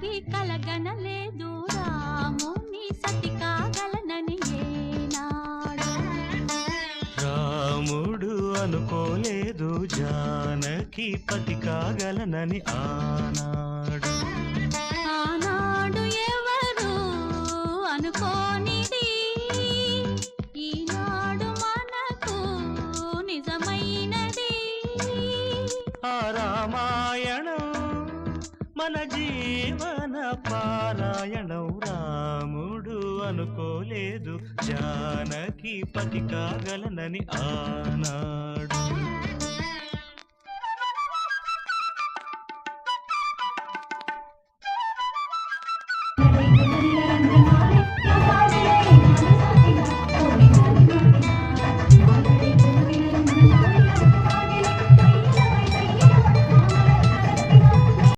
జానకి కలగనలేదు రాముని సతి కాగలనని ఏనాడు. రాముడు అనుకోలేదు జానకి పతి కాగలనని ఆనాడు. ఆనాడు ఎవరు అనుకోనిది ఈనాడు మనకు నిజమైనది. ఆ రామాయణం మన జీవన పారాయణం. రాముడు అనుకోలేదు జానకి పతి కాగలనని ఆనాడు.